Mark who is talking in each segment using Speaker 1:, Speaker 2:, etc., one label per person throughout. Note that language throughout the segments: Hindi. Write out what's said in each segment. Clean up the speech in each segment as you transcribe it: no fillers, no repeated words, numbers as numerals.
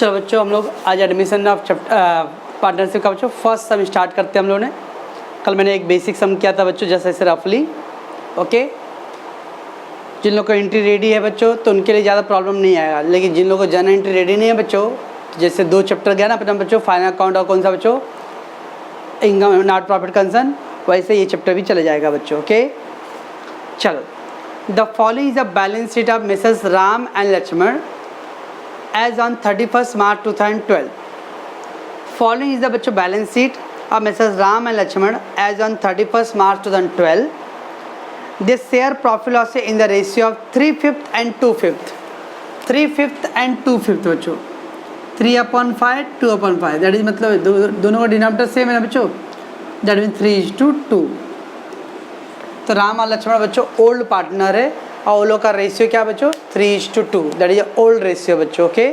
Speaker 1: चलो बच्चों, हम लोग आज एडमिशन ऑफ पार्टनरशिप का बच्चों फर्स्ट सम स्टार्ट करते हैं हम लोगों ने। कल मैंने एक बेसिक सम किया था बच्चों, जैसे ऐसे रफली। ओके, जिन लोगों को एंट्री रेडी है बच्चों तो उनके लिए ज़्यादा प्रॉब्लम नहीं आएगा, लेकिन जिन लोगों को जनरल एंट्री रेडी नहीं है बच्चों, जैसे 2 चैप्टर गया ना अपना बच्चों, फाइनल अकाउंट और कौन सा बच्चों, इनकम नॉट प्रॉफिट कंसर्न, वैसे ये चैप्टर भी चले जाएगा बच्चों। ओके, चलो, the following is the balance sheet of Mrs Ram and Lakshman as on 31st March 2012. Following is the बच्चों balance sheet of Mrs. Ram and Lakshman as on 31st March 2012. They share profit loss in the ratio of 3/5 and 2/5. 3/5 and 2/5 बच्चों, 3/5 2/5, दैट इज मतलब दोनों का डिनोमिनेटर सेम है ना बच्चों, दैट मीन 3:2। तो राम और लक्ष्मण बच्चों ओल्ड पार्टनर है और वो लोग का रेशियो क्या बच्चों, 3:2, दैट इज ओल्ड रेशियो बच्चों। ओके,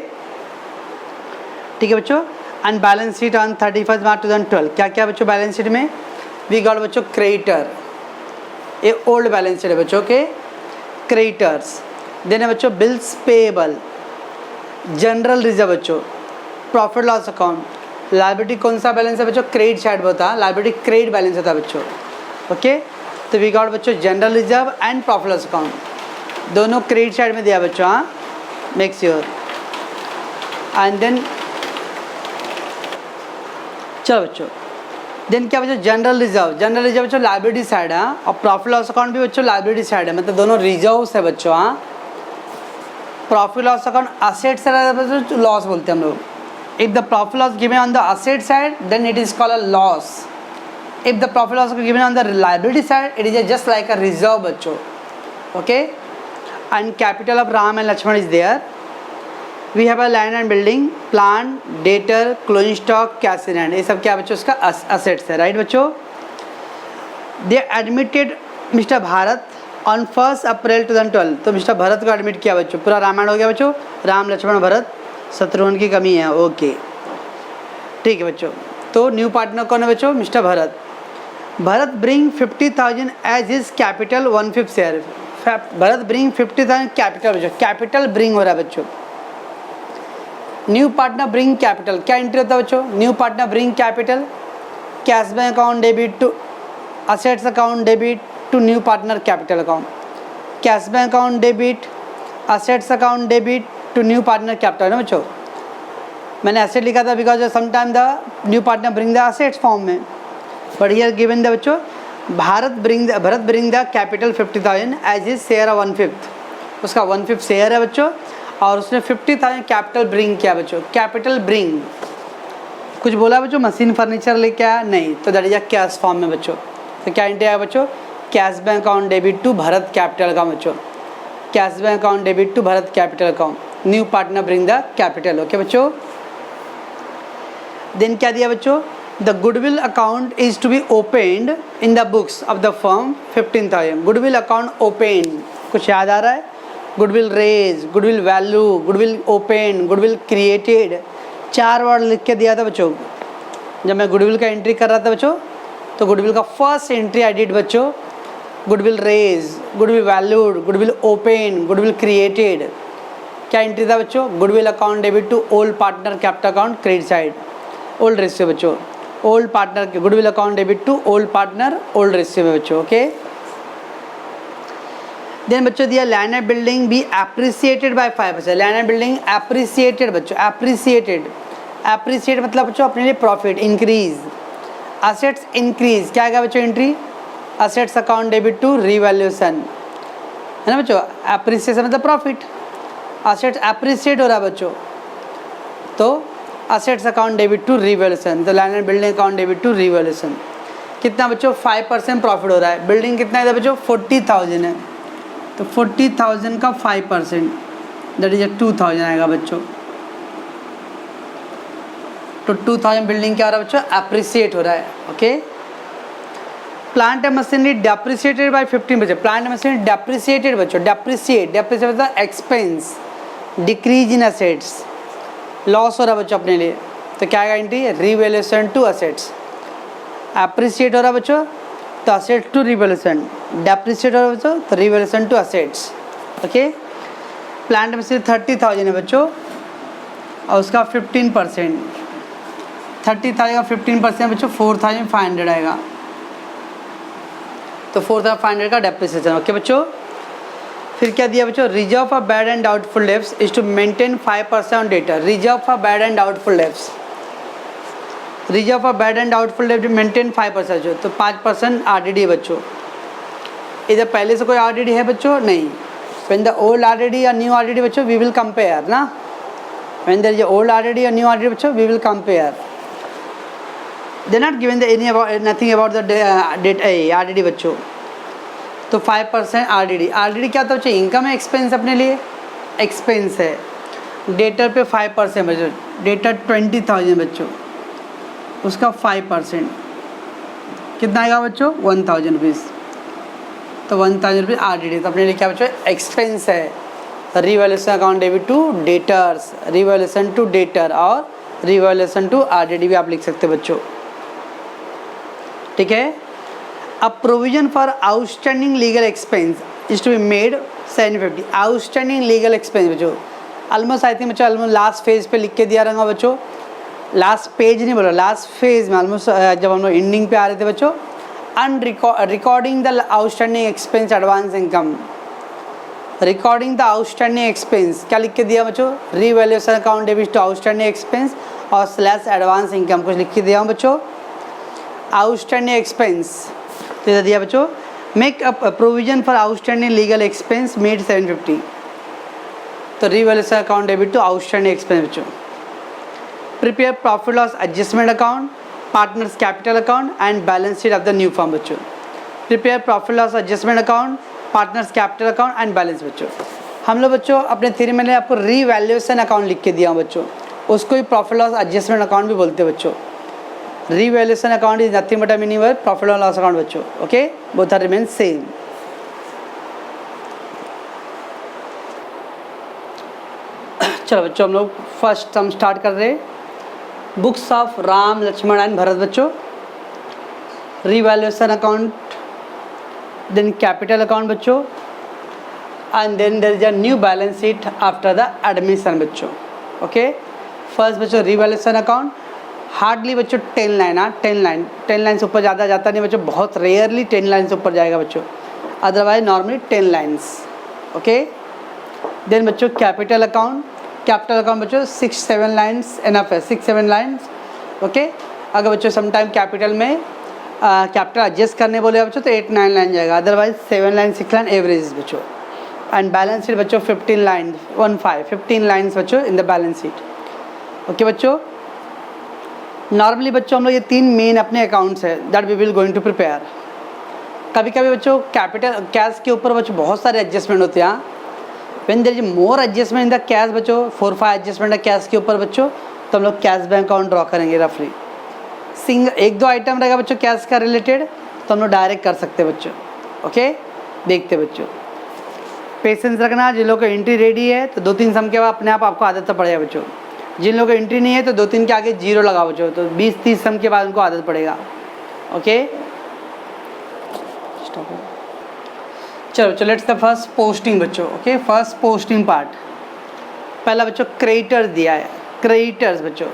Speaker 1: ठीक है बच्चों। And balance sheet on 31st March 2012, क्या क्या बच्चों बैलेंस शीट में, वी गॉट बच्चों क्रेडिटर, ये ओल्ड बैलेंस शीट है बच्चों के, क्रेडिटर्स। देन है बच्चों बिल्स पेएबल, जनरल रिजर्व बच्चों, प्रॉफिट लॉस अकाउंट, लायबिलिटी कौन सा बैलेंस है बच्चों, क्रेडिट साइड होता है, लायबिलिटी क्रेडिट बैलेंस होता है बच्चों। ओके, तो वी गॉट बच्चों general reserve and profit loss account, दोनों क्रेडिट साइड में दिया बच्चों, हाँ, मेक श्योर। एंड देन चलो बच्चों, देन क्या बच्चों जनरल रिजर्व बच्चों लायबिलिटी साइड है, और प्रॉफिट लॉस अकाउंट भी बच्चों लायबिलिटी साइड है, मतलब दोनों रिजर्व्स है बच्चों। हाँ, profit loss account asset side loss बोलते हैं हम लोग। If the profit loss given on the asset side then it is called a loss. If the profit loss given on the liability side it is just like a reserve बच्चों। Okay, and capital of Ram and Lakshman is there. We have a land and building, plant, debtor, closing stock, cash in hand, ये सब क्या बच्चों उसका assets है, राइट बच्चों। They admitted Mr. Bharat on 1st April 2012, तो मिस्टर भरत को एडमिट किया बच्चों, पूरा रामायण हो गया बच्चों, राम लक्ष्मण भरत, शत्रुघ्न की कमी है। ओके, ठीक है बच्चों। तो न्यू पार्टनर कौन है बच्चों, Mr Bharat. Bharat bring 50,000 as his capital 1/5 share, Bharat bring 50,000 capital बच्चों, कैपिटल ब्रिंग हो रहा है बच्चों। न्यू पार्टनर ब्रिंग कैपिटल, क्या एंट्री होता है बच्चों, new partner bring capital, cash bank account debit to assets account debit to new partner capital account, cash bank account debit assets account debit to new partner capital ना बच्चों। मैंने एसेट लिखा था because sometime the new partner bring the assets form में, बट हियर गिवन द बच्चों Bharat bring the capital 50,000 as is share 1/5, उसका 1/5 शेयर है बच्चों, और उसने 50,000 कैपिटल ब्रिंग किया बच्चों। कैपिटल ब्रिंग कुछ बोला बच्चों, मशीन फर्नीचर लेके आया नहीं, तो that is a cash form में बच्चों। तो क्या एंट्री आया बच्चों, cash bank account debit to Bharat capital account बच्चों, cash bank account debit to Bharat capital account, new partner bring the capital. Okay बच्चों, देन क्या दिया बच्चों, the goodwill account is to be opened in the books of the firm 15,000, goodwill account opened, कुछ याद आ रहा है, goodwill raise, goodwill value, goodwill opened, goodwill created, 4 word लिख के दिया था बच्चों। जब मैं goodwill का एंट्री कर रहा था बच्चों, तो goodwill का फर्स्ट एंट्री आई डिड बच्चों, goodwill raise, goodwill valued, goodwill opened, goodwill created, क्या एंट्री था बच्चों, goodwill account debit to old partner capital account credit side, old ratio बच्चों, ओल्ड पार्टनर के goodwill account debit to old partner old ratio में बच्चों। ओके, देन बच्चों दिया land and building be appreciated by 5%, land and building appreciated बच्चों, एप्रिसिएट मतलब बच्चों अपने लिए प्रॉफिट इंक्रीज, असेट्स इंक्रीज, क्या आएगा बच्चों entry, assets account debit to revaluation, है ना बच्चों, एप्रिसिएशन मतलब प्रॉफिट, असेट्स एप्रिसिएट हो रहा है बच्चों, तो assets account debit to revaluation, तो land and building account debit to revaluation, कितना बच्चों 5% प्रॉफिट हो रहा है। बिल्डिंग कितना है बच्चों 40,000 है, तो 40,000 का 5% दैट इज 2,000 आएगा बच्चों, तो 2,000 बिल्डिंग क्या हो रहा है बच्चों, एप्रिसिएट हो रहा है। Okay, plant and machinery depreciated by 15%, plant and machinery depreciated बच्चों, डेप्रिसिएट मतलब expense, decrease in assets, loss हो रहा है बच्चों अपने लिए, तो क्या आएगा entry, revaluation to assets, appreciate हो रहा है बच्चों तो असेट टू रिवैल्यूएशन, डेप्रिसिएट हो रहा है बच्चों तो revaluation to assets. Okay, plant machinery 30,000 है बच्चों, और उसका 15%, 30,000 का 15% बच्चों 4,500 आएगा, तो 4,500 का डेप्रिसिएशन। ओके बच्चों, फिर क्या दिया बच्चों, reserve for bad and doubtful debts is to maintain 5% on debtor. Reserve for bad and doubtful debts, reserve for bad and doubtful डेब्ट मेंटेन 5% जो, तो 5% RDD बच्चों। इधर पहले से कोई RDD है बच्चों, नहीं। When the old RDD or new RDD बच्चों we will compare ना, when there is old RDD or new RDD बच्चों we will compare. They not given the any about nothing about the date RDD बच्चों, तो 5% RDD। RDD क्या था बच्चों, इनकम है, एक्सपेंस अपने लिए एक्सपेंस है। डेटर पे 5% बच्चों, डेटर 20,000 बच्चों, उसका 5% कितना आएगा बच्चों, 1,000 रुपीज़, तो 1,000 रुपीज़ RDD। तो अपने लिए क्या बच्चों, एक्सपेंस है। Revaluation account debit to debtors, revaluation to debtor और रिवैल्यूएशन टू RDD भी आप लिख सकते हैं बच्चों, ठीक है। अब provision for outstanding legal expense is to be made 750। Outstanding legal expense बच्चों ऑलमोस्ट आई थिंक बच्चों ऑलमोस्ट लास्ट फेज पे लिख के दिया रहूँगा बच्चों, लास्ट पेज नहीं बोला, लास्ट फेज में ऑलमोस्ट जब हम लोग एंडिंग पे आ रहे थे बच्चों, recording the outstanding expense advance income, recording the outstanding expense क्या लिख के दिया बच्चों, revaluation account debit to outstanding expense और स्लैश एडवांस इनकम कुछ लिख के दिया हूँ बच्चों। आउटस्टैंडिंग एक्सपेंस तो दिया बच्चों, make a provision for outstanding legal expense made 750, तो revaluation account debit to outstanding expense बच्चों। Prepare profit loss adjustment account, partners capital account and balance sheet of the new firm बच्चों। Prepare profit loss adjustment account, partners capital account and balance बच्चों। हम लोग बच्चों अपने थ्योरी में आपको रिवैल्यूएशन अकाउंट लिख के दिया हूँ बच्चों, उसको ही प्रॉफिट लॉस एडजस्टमेंट अकाउंट भी बोलते हैं बच्चों। Revaluation account is nothing but a meaning of profit and loss account बच्चों, okay, both are remain same. चलो बच्चों हम लोग फर्स्ट हम स्टार्ट कर रहे हैं, books of Ram Lakshman and Bharat बच्चों। Revaluation account, then capital account बच्चों, and then there is a new balance sheet after the admission बच्चों, ओके। फर्स्ट बच्चों रिवैल्यूएशन अकाउंट, हार्डली बच्चों 10 लाइन, 10 लाइन से ऊपर ज़्यादा जाता नहीं बच्चों, बहुत रेयरली 10 लाइन से ऊपर जाएगा बच्चों, otherwise normally 10 lines, okay. Then बच्चों कैपिटल अकाउंट, कैपिटल अकाउंट बच्चों 6-7 लाइन्स एनफ है, 6-7 लाइन्स, ओके। अगर बच्चों समटाइम कैपिटल में कैपिटल एडजस्ट करने बोले बच्चों तो 8-9 लाइन जाएगा, अदरवाइज 7 लाइन 6 लाइन एवरेज बच्चों। एंड बैलेंस शीट बच्चों 15 लाइन 15 लाइन्स बच्चों in the balance sheet, okay बच्चों। नॉर्मली बच्चों हम लोग ये 3 मेन अपने अकाउंट्स है that we will going to prepare. कभी कभी बच्चों कैपिटल कैश के ऊपर बच्चों बहुत सारे एडजस्टमेंट होते हैं, when there is more adjustment in the cash बच्चों, 4-5 एडजस्टमेंट है कैश के ऊपर बच्चों, तो हम लोग कैश बैंक अकाउंट ड्रॉ करेंगे रफली। सिंगल 1-2 आइटम रहेगा बच्चों कैश का रिलेटेड, तो हम लोग डायरेक्ट कर सकते हैं बच्चों, ओके। देखते बच्चों, पेशेंस रखना, जिन लोगों का एंट्री रेडी है तो 2-3 सम के बाद अपने आप आपको आदत तो पड़ जाए बच्चों, जिन लोगों का एंट्री नहीं है तो 2-3 के आगे 0 लगाओ बच्चों, तो 20-30 सम के बाद उनको आदत पड़ेगा, ओके। चलो चलो लेट्स द फर्स्ट पोस्टिंग बच्चों, ओके। फर्स्ट पोस्टिंग पार्ट, पहला बच्चों क्रेडिटर्स दिया है, क्रेडिटर्स बच्चों,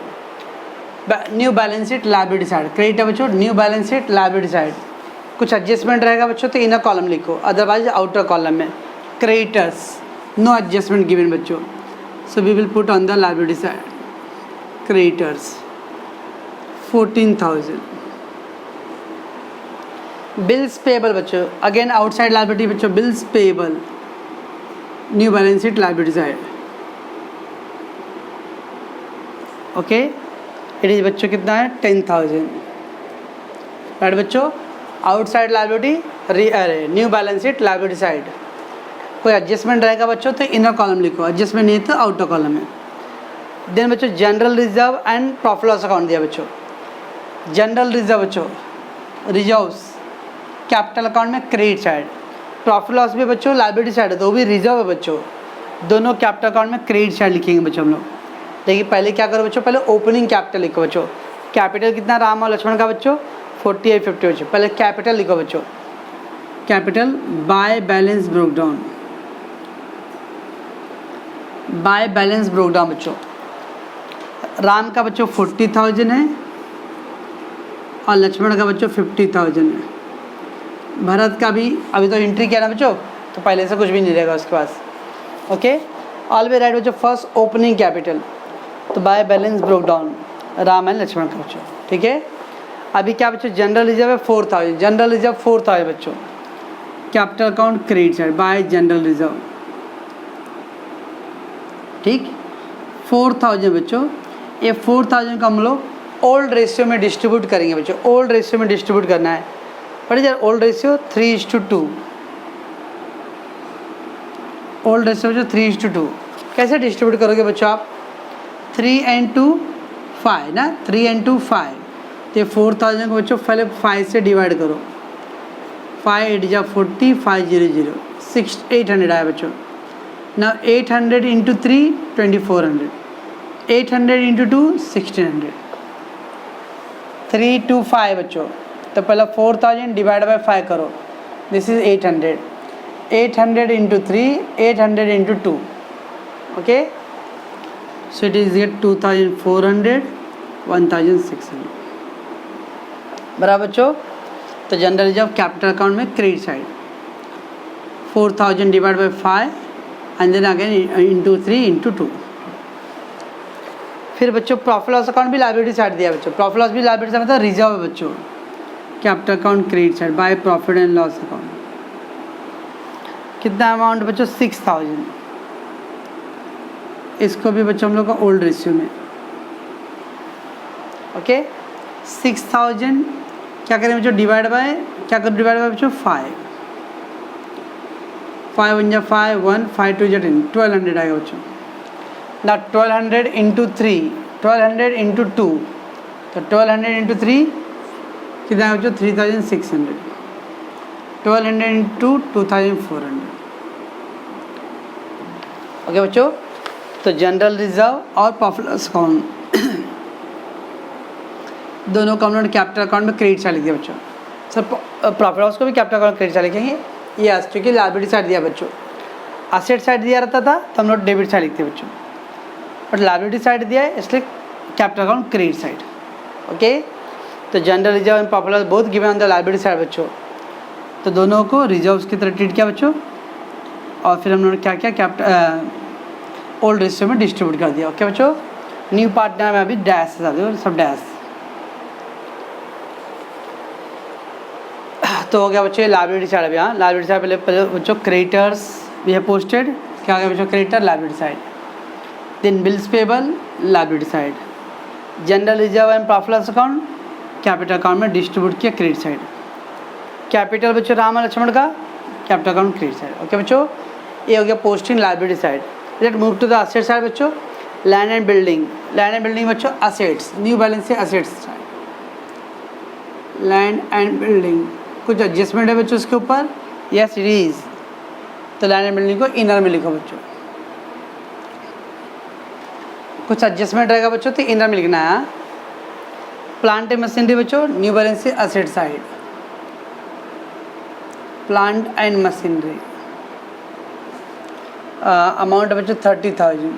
Speaker 1: new balance sheet liability side, creditor बच्चों new balance sheet liability side, कुछ एडजस्टमेंट रहेगा बच्चों तो इनर कॉलम लिखो, अदरवाइज आउटर कॉलम में क्रेडिटर्स नो एडजस्टमेंट गिवन बच्चों, so we will put on the liability side creditors 14,000। bills payable बच्चों, again outside liability बच्चों, bills payable new balance sheet liability side, okay। it is बच्चों कितना है 10,000, राइट बच्चों। Outside liability new balance sheet liability side, कोई एडजस्टमेंट रहेगा बच्चों तो इनर कॉलम लिखो, एडजस्टमेंट नहीं है तो आउटर कॉलम में। देन बच्चों general reserve and profit loss account दिया बच्चों, जनरल रिजर्व बच्चों रिजर्व्स कैपिटल अकाउंट में क्रेडिट साइड, प्रॉफिट लॉस भी बच्चों लायबिलिटी साइड है तो वो भी रिजर्व है बच्चों, दोनों कैपिटल अकाउंट में क्रेडिट साइड लिखेंगे बच्चों हम लोग। देखिए पहले क्या करो बच्चों, पहले ओपनिंग कैपिटल लिखो बच्चों, कैपिटल कितना राम और लक्ष्मण का बच्चों 48-50 बच्चों, पहले कैपिटल लिखो बच्चों, capital by balance broke down, bye balance broke down बच्चों, राम का बच्चों 40,000 है और लक्ष्मण का बच्चों 50,000 है। भरत का भी अभी तो एंट्री किया ना बच्चों, तो पहले से कुछ भी नहीं रहेगा उसके पास। ओके, ऑल वे राइट बच्चों फर्स्ट ओपनिंग कैपिटल, तो by balance broke down Ram and Lakshman का बच्चों। ठीक है, अभी क्या बच्चों जनरल रिजर्व है 4,000, जनरल रिजर्व 4,000 बच्चों। Capital account credit side bye general reserve. ठीक, 4,000 बच्चों, ये 4,000 का हम लोग ओल्ड रेशियो में डिस्ट्रीब्यूट करेंगे बच्चों। ओल्ड रेशियो में डिस्ट्रीब्यूट करना है, पढ़े जाए ओल्ड रेशियो 3:2। ओल्ड रेशियो बच्चों 3:2 कैसे डिस्ट्रीब्यूट करोगे बच्चों आप? 3 and 2 5 ना, 3 and 2 5, तो 4,000 को बच्चों पहले 5 से डिवाइड करो। 5 8 जा 40, 5 0 0 6 800 आया बच्चों। ना 800 इंटू 3 2400, 800 इंटू 2 1600, 3 2 5 बच्चों। तो पहले 4,000 डिवाइड बाय 5 करो, this is 800, 800 into 3, 800 into 2। Okay, so it is get 2,400, 1,600 बराबर बच्चों। तो जनरल रिजर्व कैपिटल अकाउंट में credit side 4,000 divide by 5 and then again into 3 into 2। फिर बच्चों प्रॉफिट लॉस अकाउंट भी लायबिलिटी साइड दिया बच्चों। प्रॉफिट लॉस भी लायबिलिटी साइड मतलब रिजर्व है बच्चों। Capital account credit side by profit and loss account. कितना अमाउंट बच्चों? 6,000। इसको भी बच्चों हम लोग का ओल्ड रेशियो में। ओके, 6,000 क्या करें बच्चों? डिवाइड बाय क्या करें? डिवाइड बाय बच्चों 5, 5 1 जा 5 1, 5 2 जा 10, 1200 आएगा बच्चों। ना 1200 इंटू 3, 1200 इंटू 2, तो 1200 इंटू 3 कितना है बच्चों? 3,600, 1200 इंटू 2,400। ओके बच्चों, तो जनरल रिजर्व और प्रॉफिट लॉस अकाउंट दोनों को हम लोग कैपिटल अकाउंट में क्रेडिट साइड लिख दिया बच्चों। सर प्रॉफिट लॉस को भी कैपिटल अकाउंट क्रेडिट साइड लिखेंगे, यस, क्योंकि लायबिलिटी साइड दिया बच्चों। असेट साइड दिया रहता था तो हम लोग डेबिट साइड लिखते बच्चों, बट लायबिलिटी साइड दिया है इसलिए capital account credit side. Okay, तो general reserve and profit loss both given on the liability side बच्चों। तो दोनों को रिजर्व्स की तरह ट्रीट किया बच्चों, और फिर हम लोगों ने क्या किया? कैपिटल ओल्ड रेशियो में डिस्ट्रीब्यूट कर दिया। ओके बच्चों, न्यू पार्टनर में अभी डैश है, सब डैश। तो हो गया बच्चों लायबिलिटी साइड। अभी हाँ, लायबिलिटी साइड पहले बच्चों क्रेडिटर्स वी है पोस्टेड, क्या हो गया बच्चों? Creditor liability side. Then bills payable liability side. General reserve and profit loss account capital account में डिस्ट्रीब्यूट किया क्रेडिट साइड। कैपिटल बच्चों राम और लक्ष्मण का capital account credit side. Okay बच्चों, ये हो गया posting liability side. Let move to the asset side बच्चों। Land and building, land and building बच्चों असेट्स, न्यू बैलेंस से assets side. Land and building कुछ एडजस्टमेंट है बच्चों उसके ऊपर, यस इट इज। तो लैंड एंड बिल्डिंग को इनर में लिखो बच्चों। कुछ एडजस्टमेंट रहेगा बच्चों तो इनर में लिखना है। प्लांट एंड मशीनरी बच्चों न्यू बैलेंस से asset side. Plant and machinery amount है बच्चों 30,000।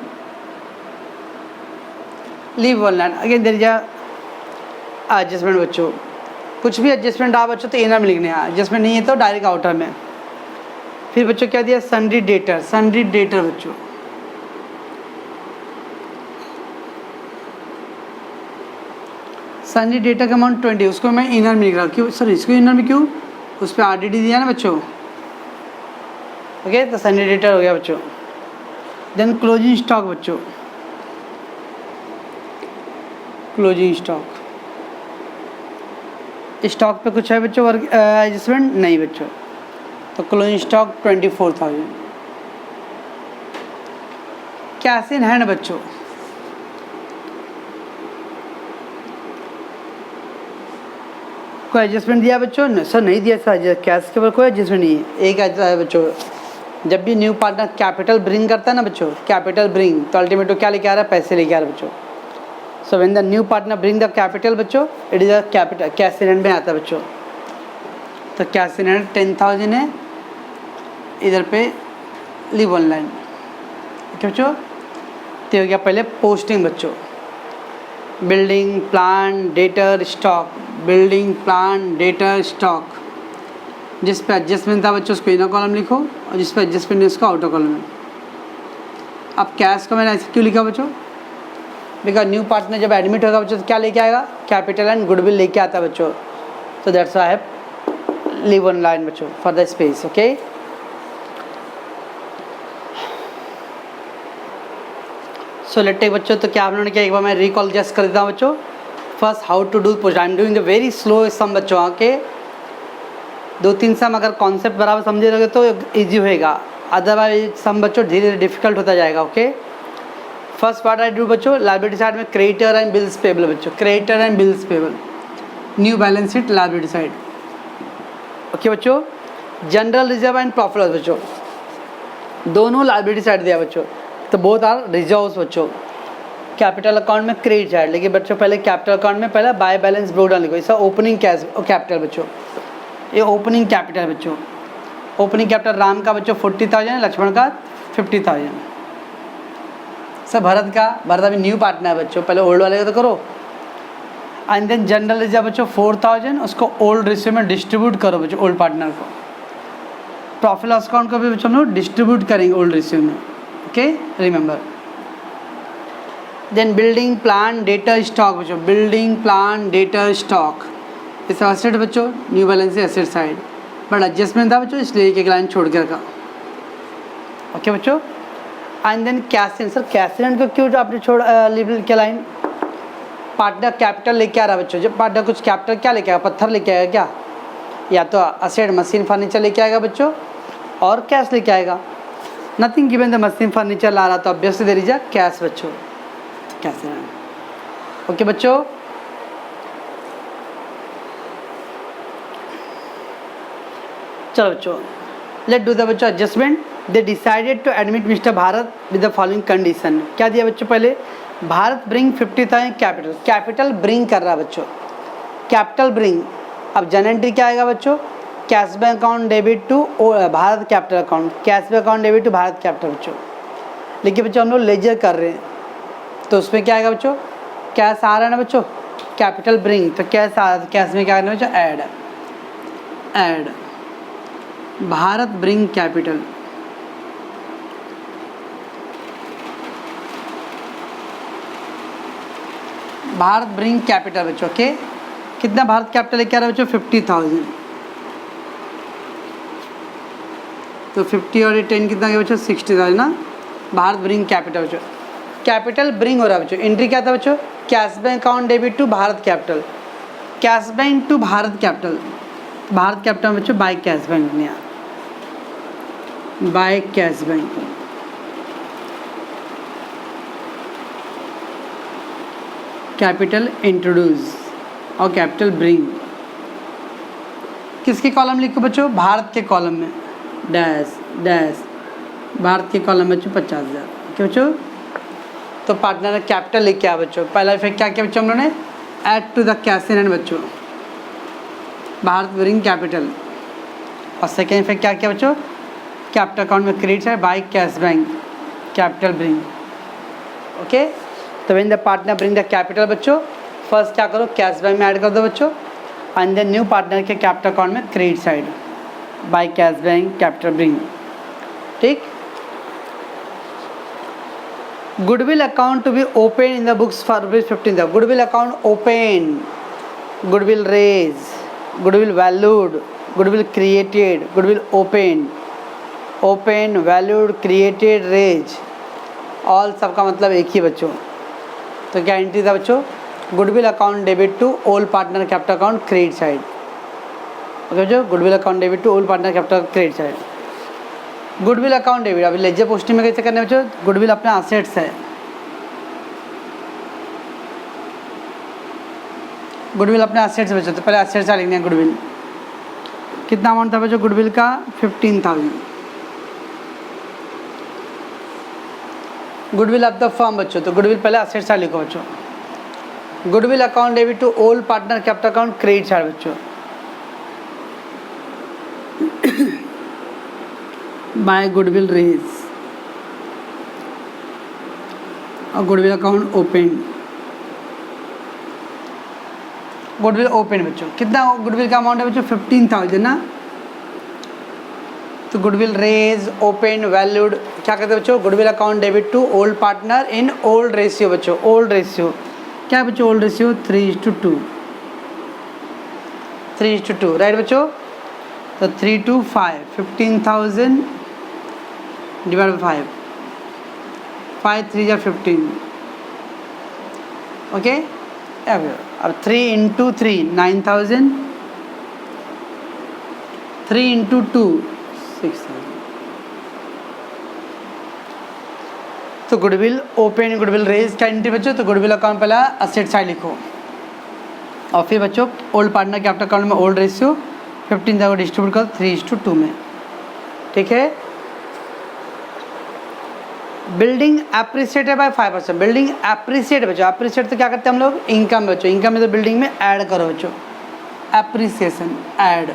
Speaker 1: Leave one land again there is adjustment बच्चों। कुछ भी एडजस्टमेंट आ बच्चों तो इनर में लिखने हैं, एडजस्टमेंट नहीं है तो डायरेक्ट आउटर में। फिर बच्चों क्या दिया? सन्ड्री डेटर, सन्ड्री डेटर बच्चों। सन्ड्री डेटर का अमाउंट 20, उसको मैं इनर में लिख रहा हूँ। क्यों सर इसको इनर में क्यों? उस पर आरडीडी दिया ना बच्चों। ओके, तो सन्ड्री डेटर हो गया बच्चों। देन क्लोजिंग स्टॉक बच्चों, क्लोजिंग स्टॉक, स्टॉक पे कुछ है बच्चों वर्क एडजस्टमेंट? नहीं बच्चों, तो closing stock 24,000। Cash in hand बच्चों, कोई एडजस्टमेंट दिया बच्चों? सर नहीं दिया सर, कैश के ऊपर कोई एडजस्टमेंट नहीं है। एक ऐसा है बच्चों, जब भी न्यू पार्टनर कैपिटल ब्रिंग करता है ना बच्चों, कैपिटल ब्रिंग, तो अल्टीमेट क्या लेके आ रहा है? पैसे लेके आ रहा है बच्चों। So when the new partner bring the capital बच्चों, it is a capital cash in hand में आता है बच्चों। तो कैश इन हैंड 10,000 है, इधर पे लीव वन लाइन। ठीक है बच्चों, तो हो गया पहले पोस्टिंग बच्चों। Building plan debtor stock, building plan debtor stock. जिस पे एडजस्टमेंट था बच्चों उसको इनर कॉलम लिखो और जिस पे एडजस्टमेंट है उसको आउटर कॉलम में। अब कैश को मैंने ऐसे क्यों लिखा बच्चों, बिकॉज न्यू पार्टनर जब एडमिट होगा बच्चों तो क्या लेके आएगा, कैपिटल एंड गुडविल लेके आता है बच्चों। तो that's why I have leave one line बच्चों for the space. Okay, so let take बच्चों। तो क्या आप लोगों ने क्या, एक बार मैं रिकॉल जस्ट कर देता हूँ बच्चों। First how to do post, I am doing the very slow some बच्चों। ओके, 2-3 सम अगर कॉन्सेप्ट बराबर समझे रहोगे तो इजी होएगा, अदरवाइज सम बच्चों धीरे धीरे डिफिकल्ट होता जाएगा। Okay, first part I do बच्चों, लायबिलिटी साइड में क्रेडिटर एंड बिल्स पेबल बच्चों, creditor and bills payable, new balance sheet liability side. Okay बच्चों, general reserve and profit loss बच्चों, दोनों लायबिलिटी साइड दिया बच्चों, तो बोथ आर रिजर्व्स बच्चों। कैपिटल अकाउंट में क्रेडिट साइड, लेकिन बच्चों पहले कैपिटल अकाउंट में पहले बाय बैलेंस ब्रेक डाउन लिखो। इसका ओपनिंग कैश कैपिटल बच्चों, ये ओपनिंग कैपिटल बच्चों। ओपनिंग कैपिटल राम का बच्चों 40,000, लक्ष्मण का 50,000। सब भरत का, भरत अभी न्यू पार्टनर है बच्चों, पहले ओल्ड वाले का तो करो। एंड देन जनरल रिजर्व बच्चों 4,000, उसको ओल्ड रिसीव में डिस्ट्रीब्यूट करो बच्चों, ओल्ड पार्टनर को। प्रॉफिट लॉस अकाउंट को भी बच्चों हम लोग डिस्ट्रीब्यूट करेंगे ओल्ड रिसीव में। Okay, remember. Then building plan data stock बच्चों, बिल्डिंग प्लान डेटा स्टॉक, इस एसेट बच्चों, new balance asset side, but adjustment था बच्चों इसलिए एक लाइन छोड़ के रखा। ओके बच्चों, and then cash in, sir cash in को क्यों आपने छोड़ लिख के लाइन, पार्टनर कैपिटल लेके आ रहा है बच्चों। जब पार्टनर कुछ कैपिटल क्या लेके आएगा, पत्थर लेके आएगा क्या, या तो असेट मशीन फर्नीचर लेके आएगा बच्चों, और कैश लेके आएगा। Nothing given the machine furniture ला रहा तो obviously there is a cash बच्चों, कैश इन। ओके बच्चों, चलो बच्चों लेट डू द बच्चों adjustment. They decided to admit mister Bharat with the following condition. क्या दिया बच्चों, पहले Bharat bring 50,000 capital, capital bring कर रहा है बच्चों, कैपिटल ब्रिंग। अब जन एंट्री क्या आएगा बच्चों, cash bank account debit to Bharat capital account, cash bank account debit to Bharat capital बच्चों। लेकिन बच्चों हम लोग लेजर कर रहे हैं तो उसमें क्या आएगा बच्चों, कैश आ रहा है ना बच्चों, कैपिटल ब्रिंग, तो कैश आ रहा है, कैश में क्या करना बच्चों, add, add Bharat bring capital. Bharat bring capital बच्चों। ओके, कितना भारत कैपिटल लेके आ रहा है बच्चों, 50,000, तो 50 और 10 कितना गया बच्चों, 60,000 ना। भारत ब्रिंग कैपिटल बच्चों, कैपिटल ब्रिंग हो रहा है बच्चों। एंट्री क्या था बच्चों, cash bank account debit to Bharat capital, cash bank to Bharat capital, Bharat capital में बच्चों बाय कैश बैंक में, by cash bank. Capital introduce और कैपिटल ब्रिंग, किसके कॉलम लिखो बच्चों, भारत के कॉलम में, डैश डैश, भारत के कॉलम बच्चों 50,000। ओके बच्चों, तो पार्टनर ने कैपिटल लेके आया बच्चों। पहला इफेक्ट क्या किया बच्चों हम लोगों ने, add to the cash in बच्चों, भारत ब्रिंग कैपिटल। और सेकेंड इफेक्ट क्या किया बच्चों, कैपिटल अकाउंट में क्रेडिट है by cash bank, capital bring. Okay, तो when the partner bring the capital बच्चों, फर्स्ट क्या करो, कैश बैंक में ऐड कर दो बच्चों, एंड देन न्यू पार्टनर के कैपिटल अकाउंट में credit side by cash bank, capital bring. ठीक, goodwill account to be open in the books for ₹15,000, goodwill account open, goodwill raise, goodwill valued, goodwill created, goodwill open, open valued created raise, all सबका मतलब एक ही बच्चों। तो क्या एंट्री था बच्चों, goodwill account debit to old partner capital account credit side. Okay बच्चों, goodwill account debit to old partner capital credit side, goodwill account debit. अभी लेजर पोस्टिंग में कैसे करने बच्चों, गुडविल अपना असेट्स है, गुडविल अपने असेट्स बच्चों, तो पहले असेट्स लिखने हैं। गुडविल कितना अमाउंट था बच्चों, गुडविल का 15,000। गुडविल ऑफ द फर्म बच्चों, तो गुडविल पहले असेट साइड लिखो बच्चों, goodwill account debit to old partner capital account credit side बच्चों, बाय गुडविल रेज और goodwill account open, goodwill open बच्चों, कितना गुडविल का अमाउंट है बच्चों 15,000 ना। तो गुडविल रेज ओपन वैल्यूड क्या कहते हैं बच्चों, goodwill account debit to old partner in old ratio बच्चों, ओल्ड रेशियो क्या है बच्चों, ओल्ड रेशियो 3:2, 3:2 राइट बच्चों। तो 3:5, 15,000 डिवाइड बाई 5, 5 3 15, ओके। अब 3 × 3 9,000, 3 × 2 6,000। तो गुडविल ओपन गुडविल रेज क्या एंट्री बच्चों, तो गुडविल अकाउंट पहला असेट साइड लिखो और फिर बच्चों ओल्ड पार्टनर कैपिटल अकाउंट में ओल्ड रेशियो 15,000 को डिस्ट्रीब्यूट करो 3:2 में, ठीक है। बिल्डिंग एप्रिसिएट है बाय 5%, बिल्डिंग एप्रिसिएट बच्चों, एप्रिसिएट तो क्या करते हैं हम लोग, इनकम बच्चों, इनकम में तो बिल्डिंग में ऐड करो बच्चों, एप्रिसिएशन ऐड,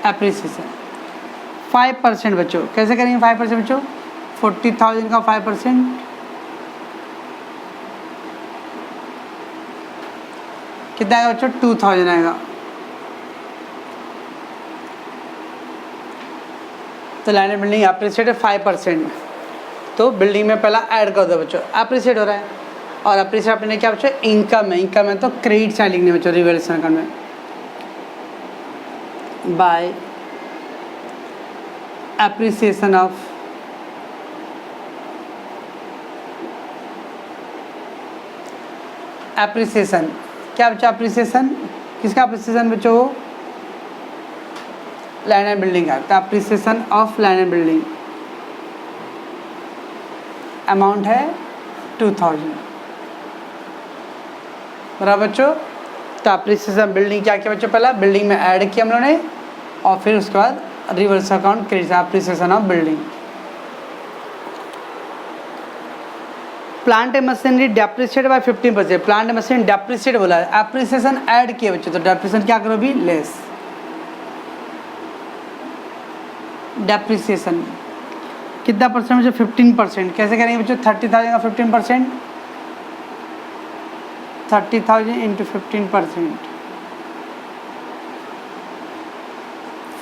Speaker 1: एप्रिसिएशन 5% बच्चों, कैसे करेंगे 5% बच्चों, 40,000 का 5% कितना आएगा बच्चों, 2,000 आएगा। तो लैंड एंड बिल्डिंग एप्रिसिएट है 5%, तो बिल्डिंग में पहला ऐड कर दो बच्चों, एप्रिसिएट हो रहा है। और एप्रिसिएट अपने क्या बच्चों, इनकम है, इनकम है तो क्रेडिट साइड लिखने बच्चों रिवैल्यूएशन अकाउंट में, बाय एप्रिसिएशन ऑफ एप्रिसिएशन क्या बच्चों, एप्रिसिएशन किसका एप्रिसिएशन बच्चों, लैंड एंड बिल्डिंग का। तो appreciation of land and building amount है 2,000 बराबर बच्चों। तो एप्रिसिएशन बिल्डिंग क्या किया बच्चों, पहला बिल्डिंग में ऐड किया हम लोगों ने और फिर उसके बाद reverse account credit appreciation of building. Plant and machinery depreciate by 15%, plant and machine depreciate बोला है, एप्रिसिएशन ऐड किया बच्चों, तो डेप्रिसिएशन क्या करो भी लेस, डेप्रिसिएशन कितना परसेंट बच्चों, 15%, कैसे करेंगे बच्चों, 30,000 का 15%, 30,000 इंटू 15%,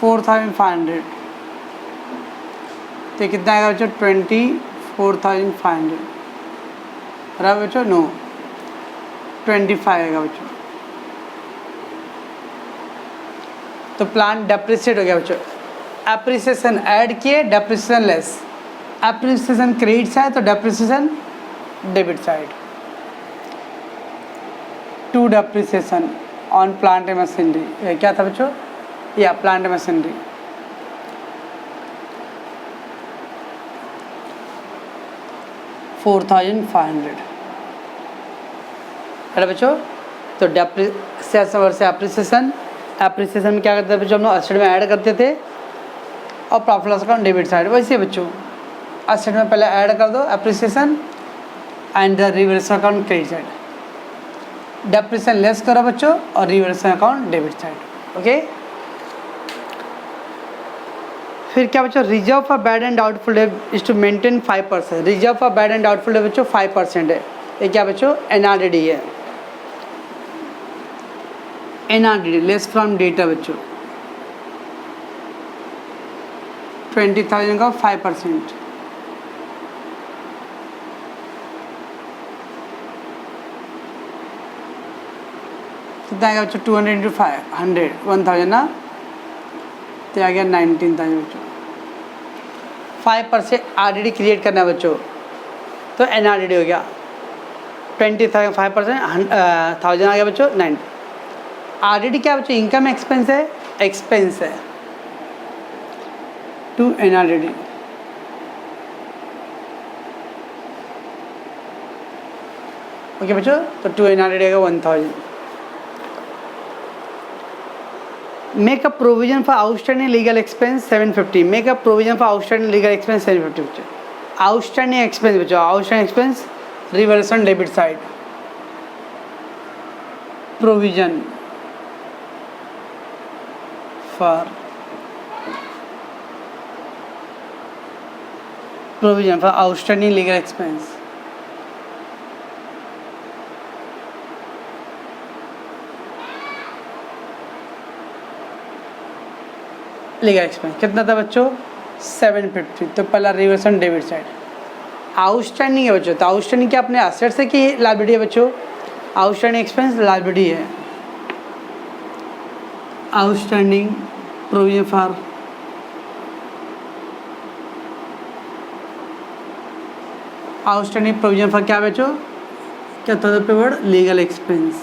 Speaker 1: 4,500, तो कितना आएगा बच्चों, 24,500 बराबर बच्चों, नो 25 आएगा बच्चों। तो प्लान डेप्रिसिएट हो गया बच्चों, एप्रिसिएशन ऐड किए, depreciation less, appreciation credit side तो depreciation debit side, to depreciation on plant and machinery क्या था बच्चों, या प्लांट एंड मशीनरी, $4,500 है बच्चों। तो डेप्रिसिएशन से एप्रिसिएशन, एप्रिसिएशन में क्या करते थे बच्चों, हम लोग असेट में ऐड करते थे और profit loss account debit side, वैसे बच्चों असेट में पहले ऐड कर दो appreciation and the reverse account credit side, depreciation less करो बच्चों और reverse account debit side, okay. फिर क्या बच्चों, reserve for bad and doubtful debt is to maintain 5%, reserve for bad and doubtful debt बच्चों 5% है, ये क्या बच्चों एनआरडीडी है, एनआरडीडी लेस फ्रॉम डेटा बच्चों, 20,000 का 5%, कितना आएगा बच्चों, 200 × 500 1,000 ना, तो आ गया 19,000 बच्चों। 5% आरडीडी क्रिएट करना है बच्चों, तो एनआरडीडी हो गया 20,000 5% 1,000 आ गया बच्चों 9। आरडीडी क्या बच्चों, इनकम एक्सपेंस है, एक्सपेंस है टू एनआरडीडी, ओके बच्चों। तो टू एनआरडीडी आएगा 1,000। Make a provision for outstanding legal expense 750, make a provision for outstanding legal expense 750 बच्चों। आउटस्टैंडिंग एक्सपेंस बच्चों, outstanding expense reversion debit side, provision for outstanding legal expense legal expense कितना था बच्चों 750। तो पहला रिवर्सन डेबिट साइड आउटस्टैंडिंग है बच्चों। तो आउटस्टैंडिंग क्या अपने असेट से की लायबिलिटी है बच्चों? आउटस्टैंडिंग एक्सपेंस लायबिलिटी है। Outstanding provision for outstanding provision for क्या बच्चों? क्या था पेवर्ड लीगल एक्सपेंस।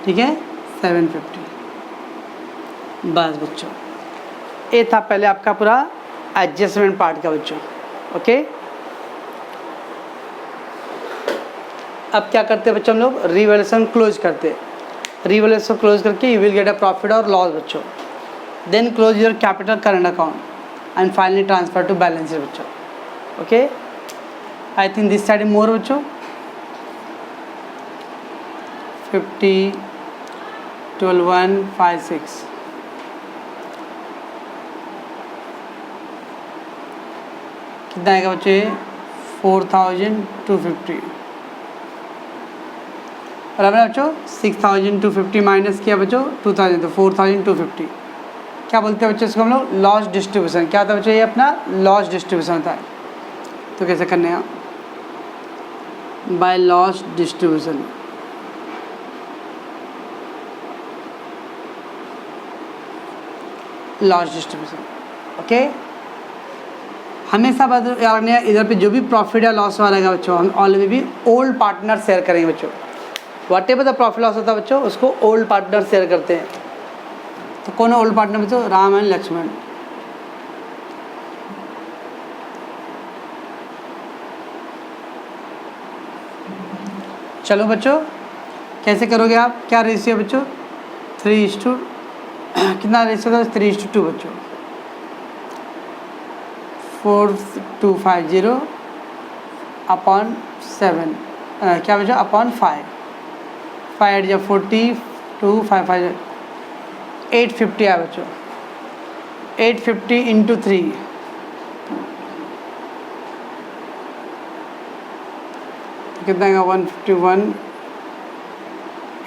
Speaker 1: ठीक है 750। बस बच्चों ये था पहले आपका पूरा एडजस्टमेंट पार्ट का बच्चों। ओके अब क्या करते हैं बच्चों हम लोग? रिवैल्यूएशन क्लोज करते हैं। रिवैल्यूएशन क्लोज करके you will get a profit और लॉस बच्चों। Then close your capital current account and finally transfer to balance sheet बच्चों। Okay I think this side more बच्चों 50 12 1 5 6 कितना आएगा बच्चे 4250 बराबर है बच्चों। 6250 माइनस किया बच्चों 2000 तो 4250। क्या बोलते हैं बच्चों इसको हम लोग? Loss distribution. क्या था बच्चों? ये अपना लॉस डिस्ट्रीब्यूशन होता है। तो कैसे करने हैं? By loss distribution. Loss distribution okay हमेशा इधर पे जो भी प्रॉफिट या लॉस वाला है बच्चों हम ऑलवेज भी ओल्ड पार्टनर शेयर करेंगे बच्चों। What ever the profit loss होता है बच्चों उसको ओल्ड पार्टनर शेयर करते हैं। तो कौन है ओल्ड पार्टनर बच्चों? राम एंड लक्ष्मण। चलो बच्चों कैसे करोगे आप? क्या रेशियो बच्चों? 3:2 कितना रेशियो था? 3:2 बच्चों। 4250 अपॉन 7 क्या बच्चों? अपॉन 5 5 या 40 2 5 5 850 है बच्चों। 850 इंटू 3 कितना आएगा? 151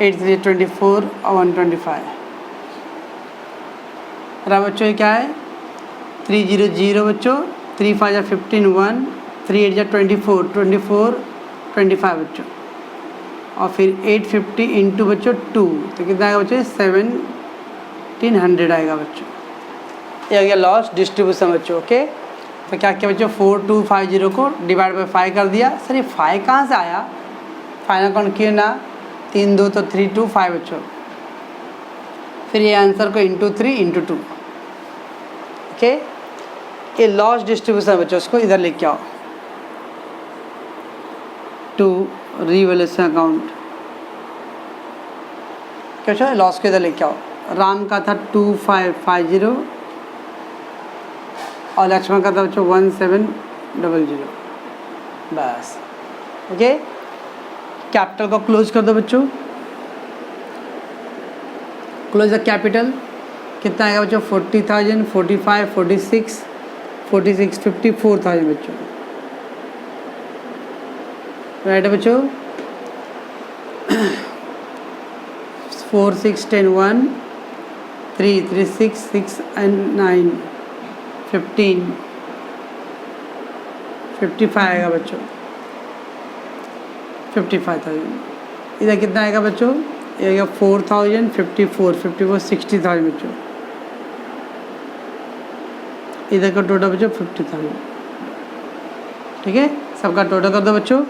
Speaker 1: 8 3 24 और 125 बराबर बच्चों। ये क्या है? 300 बच्चों। 3 5 या 15 1 3 8 या 24 24 25 बच्चों और फिर 850 इंटू बच्चों 2 तो कितना आएगा बच्चों? 1700 आएगा बच्चों। ये आ गया लॉस डिस्ट्रीब्यूशन बच्चों। ओके तो क्या किया बच्चों? 4250 को डिवाइड बाई 5 कर दिया। सर ये 5 कहाँ से आया? फाइनल काउंट किए ना 3 2 तो 3 2 5 बच्चों। फिर ये आंसर को इंटू 3 इंटू 2 ओके ये लॉस डिस्ट्रीब्यूशन बच्चों। उसको इधर लेके आओ टू रिवैल्यूएशन अकाउंट। क्या बच्चों? लॉस को इधर लेके आओ। राम का था 2550 और लक्ष्मण का था बच्चों 1700 बस। ओके कैपिटल को क्लोज कर दो बच्चों। क्लोज द कैपिटल कितना आएगा बच्चों? 40,000 45 46 46 54,000 बच्चों। राइट है बच्चों। 4 6 10 1 3 3 6 6 and 9 15 55 आएगा बच्चों। 55,000 इधर कितना आएगा बच्चों? ये आएगा 4,000 54 54 60,000 बच्चों। इधर का टोटल बच्चों 50,000। ठीक है सबका टोटल कर दो बच्चों।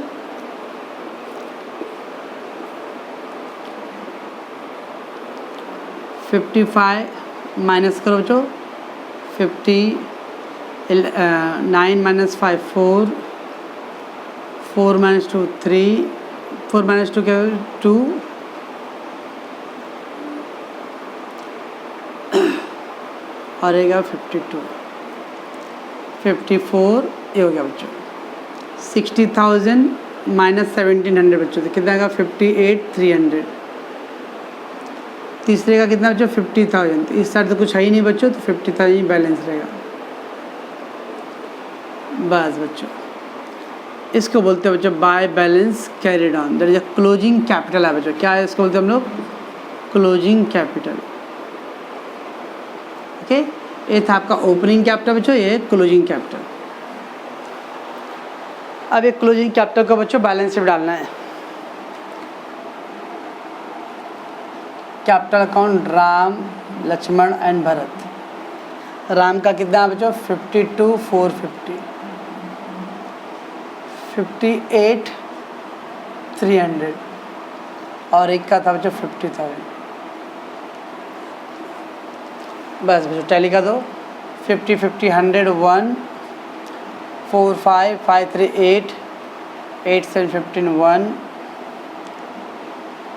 Speaker 1: माइनस करो बच्चों 9 माइनस 5 4 4 माइनस 2 3 4 माइनस 2 क्या 2 और रहेगा 52 54 ये हो गया बच्चों। 60,000 माइनस 1700 बच्चों तो कितना आएगा 58,300। तीसरे का कितना बच्चों 50,000 तो इस साइड तो कुछ है ही नहीं बच्चों तो 50,000 बैलेंस रहेगा बस बच्चों। इसको बोलते हैं बच्चों by balance carry down that is a closing capital है बच्चों। क्या है इसको बोलते हैं हम लोग? Closing capital. ओके, ये था आपका ओपनिंग कैपिटल बच्चों, ये क्लोजिंग कैपिटल। अब ये क्लोजिंग कैपिटल को बच्चों बैलेंस शीट डालना है। Capital account Ram, Lakshman and Bharat. Ram का कितना है बच्चों 52 450, 58 300 और एक का था बच्चों 50,000। बस बच्चों टैली का दो 50 50 100 1 4 5 5 3 8 8 7 15 1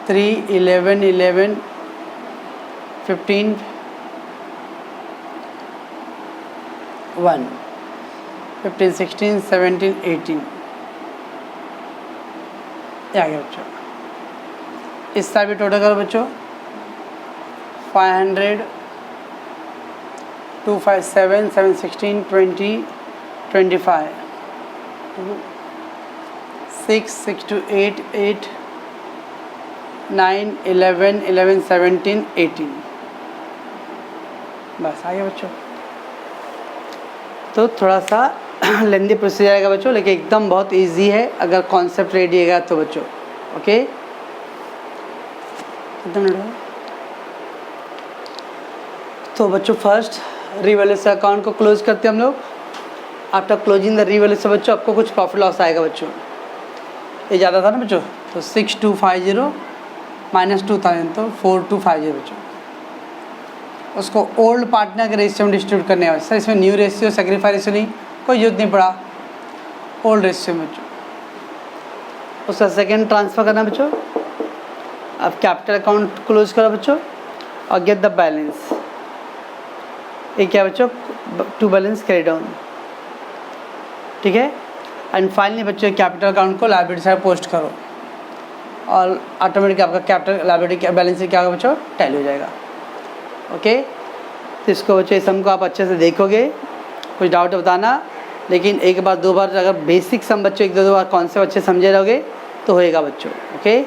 Speaker 1: 3 11 11 15 1 15 16 17 18 ये आ गया बच्चों। इस साल भी टोटल करो बच्चों 500 2 5 7 7 16 20 25 6 6 to 8 8 9 11 11 17 18 बस आ गया बच्चों। तो थोड़ा सा लेंदी प्रोसीजर आएगा बच्चों, लेकिन एकदम बहुत इजी है अगर कॉन्सेप्ट रेडी है तो बच्चों। ओके, कितना मिनट हुआ? तो बच्चों फर्स्ट रिवैल्यूएशन अकाउंट को क्लोज करते हैं हम लोग। आफ्टर क्लोजिंग द रिवैल्यूएशन बच्चों आपको कुछ प्रॉफिट लॉस आएगा बच्चों। ये ज़्यादा था ना बच्चों, तो 6250 माइनस 2000 तो 4250 बच्चों। उसको ओल्ड पार्टनर के रेशियो में डिस्ट्रीब्यूट करने हैं। सर इसमें न्यू रेशियो सेक्रीफाइस रेशियो नहीं, कोई यूज नहीं पड़ा, ओल्ड रेशियो में बच्चों। उसका सेकेंड ट्रांसफ़र करना बच्चों। अब कैपिटल अकाउंट क्लोज करो बच्चों और गेट द बैलेंस। ये क्या बच्चों टू बैलेंस कैरी डाउन, ठीक है। एंड फाइनली बच्चों कैपिटल अकाउंट को लायबिलिटी साइड पोस्ट करो और ऑटोमेटिक आपका कैपिटल लायबिलिटी बैलेंस क्या होगा बच्चों टैली हो जाएगा। ओके, तो इसको बच्चों इस सम को आप अच्छे से देखोगे, कुछ डाउट बताना, लेकिन एक बार दो बार अगर बेसिक सम बच्चों एक दो बार कॉन्सेप्ट अच्छे समझे रहोगे तो होएगा बच्चों। ओके।